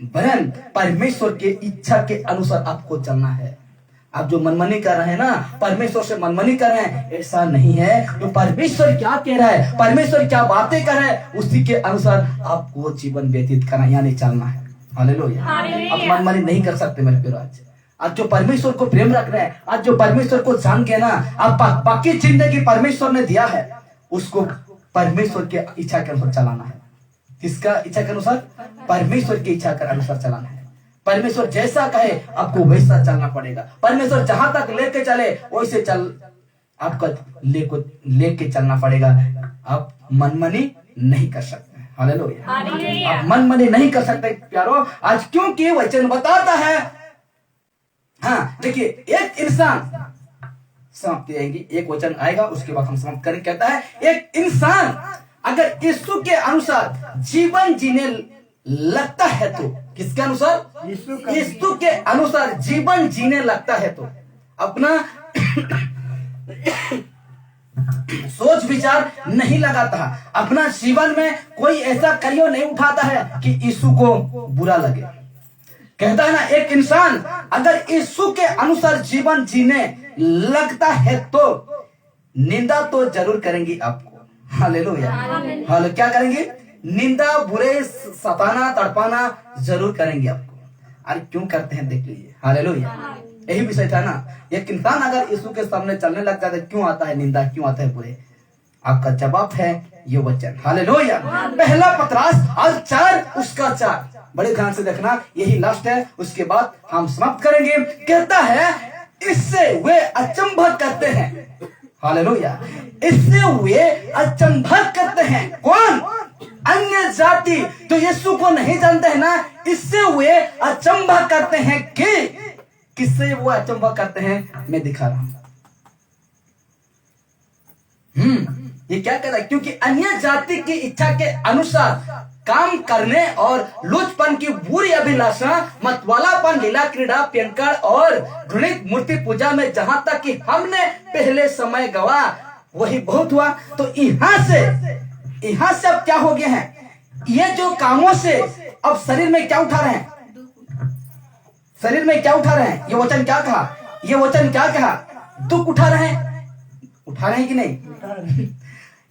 वरन परमेश्वर की इच्छा के अनुसार आपको चलना है। आप जो मनमानी कर रहे हैं ना, परमेश्वर से मनमानी कर रहे हैं, ऐसा नहीं है। तो परमेश्वर क्या कह रहा है, परमेश्वर क्या बातें कर रहा है, उसी के अनुसार आपको जीवन व्यतीत करना, यानी चलना है। हालेलुया। आप मनमानी नहीं कर सकते मेरे प्यारे। आज जो परमेश्वर को प्रेम रख रहे हैं, आज जो परमेश्वर को जान के ना, आप बाकी जिंदगी परमेश्वर ने दिया है, उसको परमेश्वर की इच्छा के अनुसार चलाना है। किसका इच्छा के अनुसार? परमेश्वर की इच्छा के अनुसार चलाना है। परमेश्वर जैसा कहे आपको वैसा चलना पड़ेगा। परमेश्वर जहां तक लेके चले वैसे चल, आपका लेके चलना पड़ेगा। आप मनमानी नहीं कर सकते। हालेलुया। आप मनमानी नहीं कर सकते प्यारो। आज क्योंकि वचन बताता है, हाँ देखिए, एक इंसान, समाप्ति आएगी, एक वचन आएगा, उसके बाद हम समाप्त करेंगे। कहता है, एक इंसान अगर यीशु के अनुसार जीवन जीने लगता है तो, किसके अनुसार? यीशु के अनुसार जीवन जीने लगता है तो अपना सोच विचार नहीं लगाता, अपना जीवन में कोई ऐसा करियो नहीं उठाता है कि यीशु को बुरा लगे। कहता है ना, एक इंसान अगर यीशु के अनुसार जीवन जीने लगता है तो निंदा तो जरूर करेंगी आपको। हालेलुया। हालेलुया। क्या करेंगे? निंदा, बुरे, सताना, तड़पाना जरूर करेंगे आपको। और क्यों करते हैं देख लीजिए। हालेलुया। यही विषय था ना, एक इंसान अगर यीशु के सामने चलने लग जाता है, क्यों आता है निंदा, क्यों आता है बुरे? आपका जवाब है ये वचन। हालेलुया। पहला पतरस और 4 उसका 4, बड़े ध्यान से देखना, यही लास्ट है, उसके बाद हम समाप्त करेंगे। कहता है, इससे वे अचंभा करते हैं। हालेलुया। इससे वे अचंभा करते हैं। कौन? अन्य जाति जो यीशु को नहीं जानते हैं ना, इससे वे अचंभा करते हैं। कि किससे वो अचंभा करते हैं? मैं दिखा रहा हूं। ये क्या कहता है? क्योंकि अन्य जाति की इच्छा के अनुसार काम करने और लुचपन की बुरी अभिलाषा, मतवालापन, लीला क्रीड़ा, प्यंकर और घृणित मूर्ति पूजा में जहां तक कि हमने पहले समय गवा वही बहुत हुआ। तो यहाँ से अब क्या हो गया है? ये जो कामों से अब शरीर में क्या उठा रहे हैं? शरीर में क्या उठा रहे हैं? ये वचन क्या कहा? ये वचन क्या कहा? दुख उठा रहे हैं। उठा रहे हैं कि नहीं?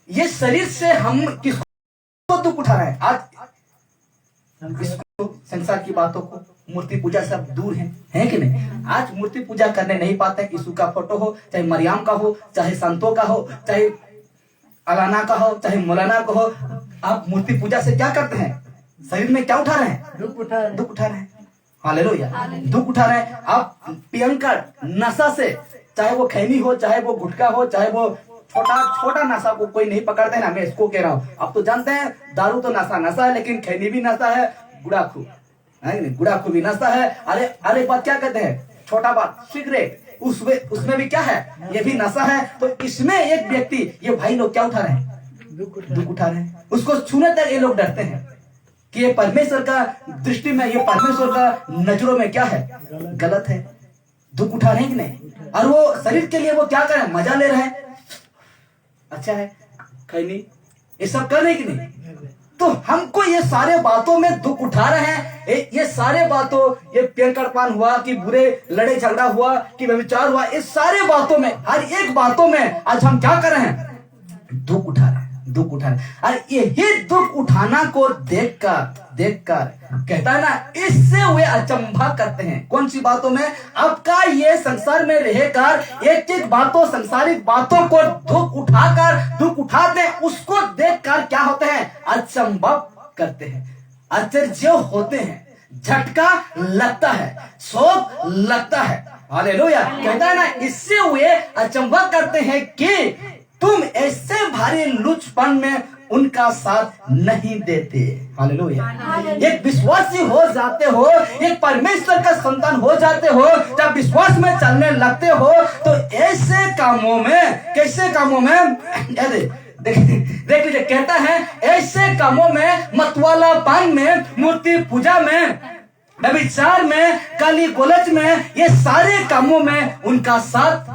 ये शरीर से हम किसको दुख उठा रहे हैं? आज इसको, संसार की बातों को, मूर्ति पूजा सब दूर है कि नहीं? आज मूर्ति पूजा करने नहीं पाते। यीशु का फोटो हो, चाहे मरियम का हो, चाहे संतों का हो, चाहे अलाना का हो, चाहे मौलाना का हो, आप मूर्ति पूजा से क्या करते हैं? शरीर में क्या उठा रहे हैं? दुख उठा रहे हैं। हालेलुया। दुख उठा रहे हैं। आप प्रियंकर नशा से, चाहे वो खैनी हो, चाहे वो गुटखा हो, चाहे वो छोटा नशा को कोई नहीं पकड़ते ना, मैं इसको कह रहा हूँ। आप तो जानते हैं दारू तो नशा है, लेकिन खैनी भी नशा है, गुड़ाखू भी नशा है। अरे बात क्या कहते हैं? छोटा बात सिगरेट, उसमें भी क्या है? ये भी नशा है। तो इसमें एक व्यक्ति, ये भाई लोग क्या उठा रहे हैं? दुख उठा रहे हैं। उसको छूने तक ये लोग डरते हैं। कि ये परमेश्वर का दृष्टि में, ये परमेश्वर का नजरों में क्या है? गलत है। दुख उठा रहे हैं कि नहीं? और वो शरीर के लिए वो क्या कर रहे हैं? मजा ले रहे हैं, अच्छा है, कहीं नहीं, ये सब कर रहे हैं कि नहीं? तो हमको ये सारे बातों में दुख उठा रहे हैं, ये सारे बातों, ये पियंकड़पान हुआ कि बुरे लड़े झगड़ा हुआ कि व्यभिचार हुआ, इस सारे बातों में, हर एक बातों में आज हम क्या कर रहे हैं? दुख उठा रहे हैं, दुख उठा रहे हैं। और यही दुख उठाना को देखकर कहता है ना, इससे वे अचंभा करते हैं। कौन सी बातों में? आपका ये संसार में रहकर एक एक बातों, संसारिक बातों को दुख उठाते हैं, उसको देखकर क्या होते हैं? अचंभा करते हैं, आश्चर्य होते हैं, झटका लगता है, शोक लगता है। हालेलुया। कहता है ना, इससे वे अचंभा करते हैं कि तुम ऐसे भारी लुचपन में उनका साथ नहीं देते। हालेलुया। एक विश्वासी हो जाते हो, एक परमेश्वर का संतान हो जाते हो, जब विश्वास में चलने लगते हो तो ऐसे कामों में, कैसे कामों में, देख लीजिए, कहता है ऐसे कामों में, मतवाला पान में, मूर्ति पूजा में, व्यभिचार में, काली गोलच में, ये सारे कामों में उनका साथ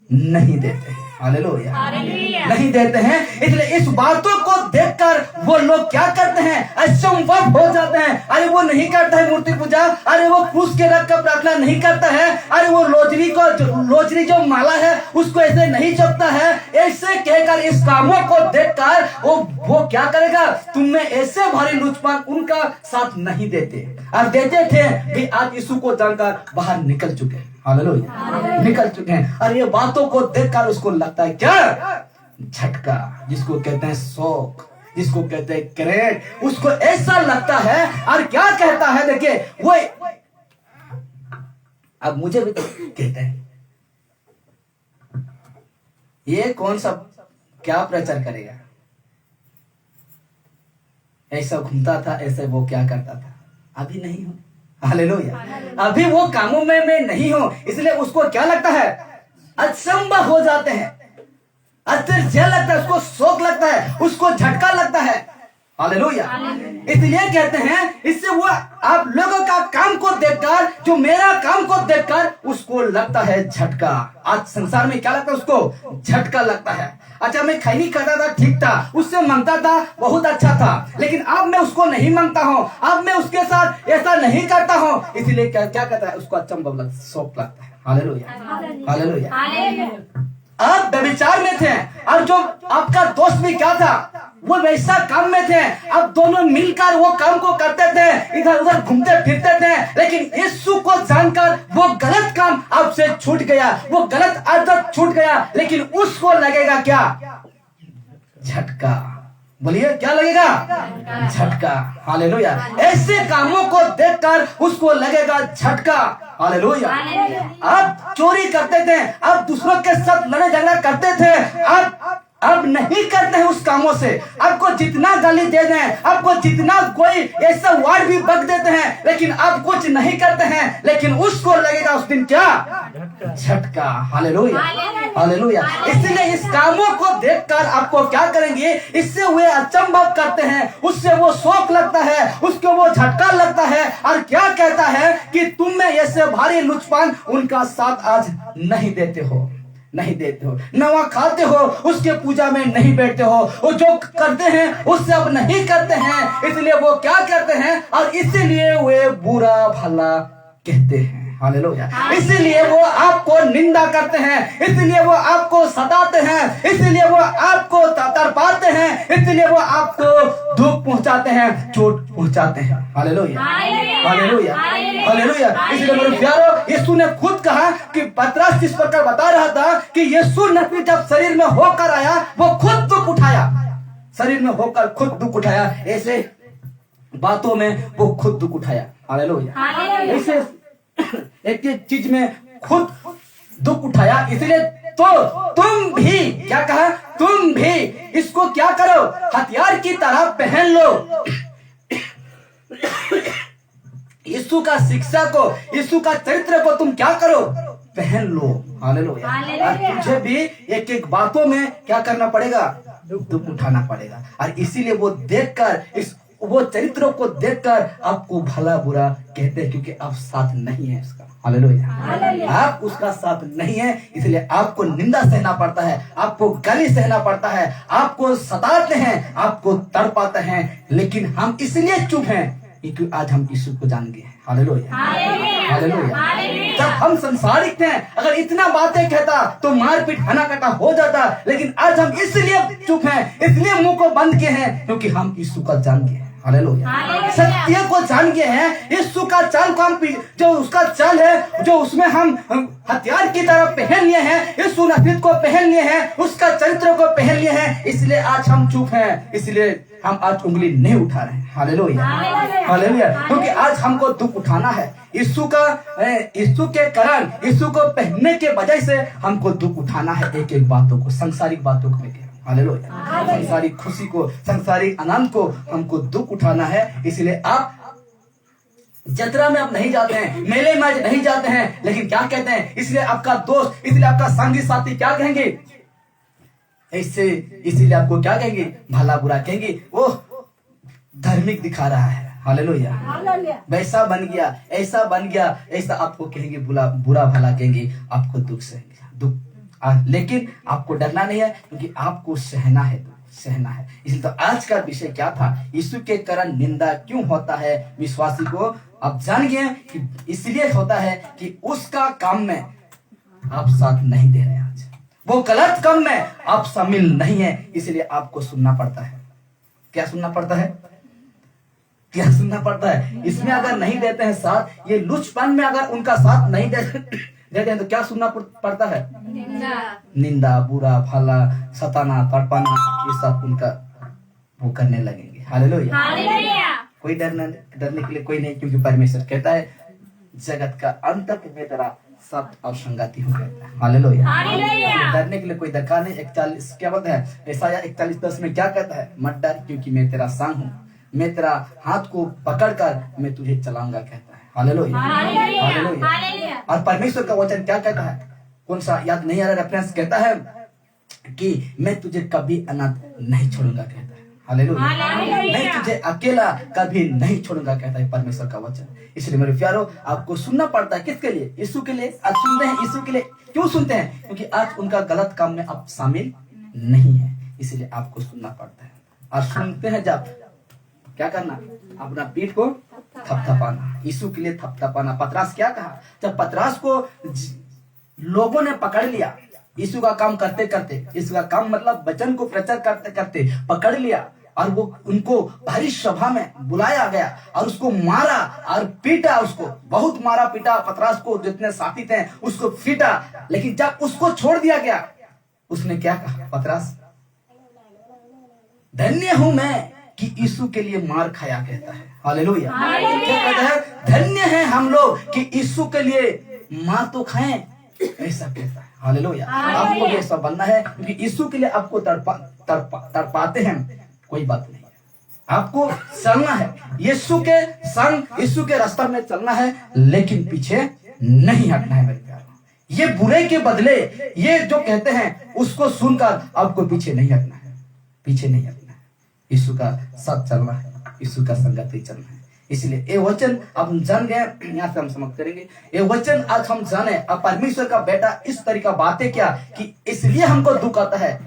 नहीं देते। हालेलुया। नहीं देते हैं। इसलिए इस बातों को देखकर वो लोग क्या करते हैं? असंभव हो जाते हैं। अरे वो नहीं करता है मूर्ति पूजा, अरे वो क्रूस के रख कर प्रार्थना नहीं करता है, अरे वो लोजरी जो माला है उसको ऐसे नहीं जपता है, ऐसे कहकर इस कामों को देखकर वो क्या करेगा? तुम्हें ऐसे भारी लुचपन उनका साथ नहीं देते, और देते थे भी आज यीशु को जानकर बाहर निकल चुके हैं। हालेलुया। निकल चुके हैं। और ये बातों को देखकर उसको लगता है क्या? झटका, जिसको कहते हैं शौक, जिसको कहते हैं क्रेड, उसको ऐसा लगता है। और क्या कहता है? देखिए, वो अब मुझे भी तो कहते हैं, ये कौन सा क्या प्रचार करेगा? ऐसा घूमता था, ऐसे वो क्या करता था, अभी नहीं हो। हालेलुया। अभी वो कामों में मैं नहीं हूं, इसलिए उसको क्या लगता है? अचंभा हो जाते हैं, आश्चर्य लगता है, उसको शौक लगता है, उसको झटका लगता है। हालेलुया। इसलिए कहते हैं, इससे वो आप लोगों का काम को देखकर, जो मेरा काम को देखकर उसको लगता है झटका। आज संसार में क्या लगता है? उसको झटका लगता है। अच्छा, मैं खैनी करता था, ठीक था, उससे मांगता था, बहुत अच्छा था, लेकिन अब मैं उसको नहीं मांगता हूँ, अब मैं उसके साथ ऐसा नहीं करता हूँ, इसलिए क्या कहता है? उसको अचंभव लगता है, शौक लगता है। हालेलुया। हालेलुया। आप व्यभिचार में थे, और जो आपका दोस्त भी क्या था? वो वैसा काम में थे। अब दोनों मिलकर वो काम को करते थे, इधर उधर घूमते फिरते थे, लेकिन यीशु को जानकर वो गलत काम आपसे छूट गया, वो गलत आदत छूट गया, लेकिन उसको लगेगा क्या? झटका। बोलिए, क्या लगेगा? झटका। हालेलुया। ऐसे कामों को देखकर उसको लगेगा झटका। हालेलुया। आप चोरी करते थे, आप दूसरों के साथ लड़ाई झगड़ा करते थे, अब नहीं करते हैं उस कामों से। आपको जितना गाली दे दें, आपको जितना कोई ऐसा वर्ड भी बक देते हैं, लेकिन आप कुछ नहीं करते हैं, लेकिन उसको लगेगा उस दिन क्या? झटका। हालेलुया। हालेलुया। इसलिए इस कामों को देखकर आपको क्या करेंगे? इससे वे अचंभव करते हैं, उससे वो शौक लगता है, उसको वो झटका लगता है, और क्या कहता है कि तुम में ऐसे भारी लुचपन उनका साथ आज नहीं देते हो, नहीं देते हो, नवा खाते हो, उसके पूजा में नहीं बैठते हो, वो जो करते हैं उससे अब नहीं करते हैं, इसलिए वो क्या करते हैं? और इसीलिए वे बुरा भला कहते हैं। हालेलुया। इसीलिए वो आपको निंदा करते हैं, इसलिए वो आपको सताते हैं, इसलिए वो आपको तड़पाते हैं, इसलिए वो आपको दुख पहुंचाते हैं, चोट पहुंचाते हैं। हालेलुया। हालेलुया। हालेलुया। इसलिए मेरे प्यारो, यीशु ने खुद कहा कि पतरस जिस प्रकार बता रहा था कि यीशु नबी जब शरीर में होकर आया, वो खुद दुख उठाया, शरीर में होकर खुद दुख उठाया, ऐसे बातों में वो खुद दुख उठाया। हालेलुया। ऐसे एक चीज में खुद दुख उठाया, इसलिए तो तुम भी क्या कहा? तुम भी इसको क्या करो? हथियार की तरह पहन लो। यीशु का शिक्षा को, यीशु का चरित्र को तुम क्या करो? पहन लो। हालेलुया। और तुझे भी एक एक बातों में क्या करना पड़ेगा? दुख उठाना पड़ेगा। और इसीलिए वो देखकर, इस वो चरित्रों को देखकर आपको भला बुरा कहते हैं, क्योंकि आप साथ नहीं है उसका। हालेलुया। आप उसका साथ नहीं है, इसलिए आपको निंदा सहना पड़ता है, आपको गाली सहना पड़ता है, आपको सताते हैं, आपको तड़पाते हैं। लेकिन हम इसलिए चुप हैं क्योंकि आज हम यीशु को जान गए हैं। Hallelujah, hallelujah. जब हम संसारिक थे, अगर इतना बातें कहता तो मारपीट हना कटा हो जाता, लेकिन आज हम इसलिए चुप हैं, इसलिए मुंह को बंद किए हैं क्योंकि हम यीशु का जान गए हैं। हालेलुया। सत्य को जान गए हैं, यीशु का चाल को हम जो उसका चाल है, जो उसमें हम हथियार की तरह पहन लिए हैं, यीशु नसीहत को पहन लिए हैं, उसका चरित्र को पहन लिए हैं, इसलिए आज हम चुप हैं, इसलिए हम आज उंगली नहीं उठा रहे हैं। Hallelujah, hallelujah. क्योंकि आज हमको दुख उठाना है, यीशु के कारण, यीशु को पहनने के वजह से हमको दुख उठाना है। एक एक बातों को, सांसारिक बातों को लेकर, हालेलुया, सांसारिक खुशी को, सांसारिक आनंद को हमको दुख उठाना है। इसलिए आप जतरा में आप नहीं जाते हैं, मेले में आज नहीं जाते हैं, लेकिन क्या कहते हैं, इसलिए आपका दोस्त, इसलिए आपका संगी साथी क्या कहेंगे, ऐसे इसीलिए आपको क्या कहेंगे, भला बुरा कहेंगे, वो धार्मिक दिखा रहा है। हालेलुया। वैसा बन गया, ऐसा बन गया, ऐसा आपको कहेंगे, बुरा भला कहेंगे, आपको दुख सहेंगे, दुख। लेकिन आपको डरना नहीं है, क्योंकि आपको सहना है, सहना है। इसलिए तो आज का विषय क्या था, यीशु के कारण निंदा क्यों होता है विश्वासी को। आप जान गए कि इसलिए होता है कि उसका काम में आप साथ नहीं दे रहे हैं, आज वो गलत काम में आप शामिल नहीं है, इसलिए आपको सुनना पड़ता है। क्या सुनना पड़ता है, क्या सुनना पड़ता है? इसमें अगर नहीं देते हैं साथ, ये लुचपन में अगर उनका साथ नहीं देते हैं तो क्या सुनना पड़ता है, निंदा, बुरा भला, सताना, तड़पाना, ये सब उनका वो करने लगेंगे। हालेलुया। कोई डरने के लिए कोई नहीं, क्योंकि परमेश्वर कहता है जगत का अंत तक में तेरा सब और संगाती हो कहता है। हालेलुया। डरने के लिए कोई दरकार नहीं। 41 क्या बोलता है, यशायाह 41:10 में क्या कहता है, मत डर क्योंकि मैं तेरा संग हूँ, मैं तेरा हाथ को पकड़कर मैं तुझे चलाऊंगा कहता है। Hallelujah, hallelujah. और परमेश्वर का वचन क्या कहता है, कौन सा याद नहीं आ रहा रेफरेंस, कहता है कि मैं तुझे कभी अनाथ नहीं छोड़ूंगा कहता है। हालेलुया। मैं तुझे अकेला कभी नहीं छोड़ूंगा कहता है परमेश्वर का वचन। इसलिए मेरे प्यारों, आपको सुनना पड़ता है किसके लिए, यीशु के लिए। आज सुनते हैं यीशु के लिए, क्यों सुनते हैं, क्योंकि आज उनका गलत काम में आप शामिल नहीं है, इसलिए आपको सुनना पड़ता है। और सुनते हैं जब क्या करना, अपना पीठ को थपथपाना, यीशु के लिए थपथपाना। पतरस क्या कहा, जब पतरस को लोगों ने पकड़ लिया, यीशु का काम करते करते, इसका काम मतलब वचन को प्रचार करते करते पकड़ लिया, और वो उनको भारी सभा में बुलाया गया और उसको मारा और पीटा, उसको बहुत मारा पीटा, पतरस को जितने साथी थे उसको पीटा। लेकिन जब उसको छोड़ दिया गया, उसने क्या कहा, पतरस धन्य हूं मैं कि यीशु के लिए मार खाया कहता है। हालेलुया। क्या कहता है, धन्य है हम लोग कि यीशु के लिए मार तो खाएं, ऐसा कहता है। हालेलुया। आपको ये सब बनना है, क्योंकि यीशु के लिए आपको तड़पाते हैं, कोई बात नहीं है, आपको चलना है यीशु के संग, यीशु के रास्ते में चलना है, लेकिन पीछे नहीं हटना है मेरे प्यारों। ये बुरे के बदले ये जो कहते हैं उसको सुनकर आपको पीछे नहीं हटना है, पीछे नहीं हटना है, यीशु का साथ चलना है, यीशु का संगति चलना है। इसलिए ये वचन अब हम जान गए, यहाँ से हम समाप्त करेंगे। ये वचन आज हम जाने, अब परमेश्वर का बेटा इस तरीका बातें क्या कि इसलिए हमको दुख आता है,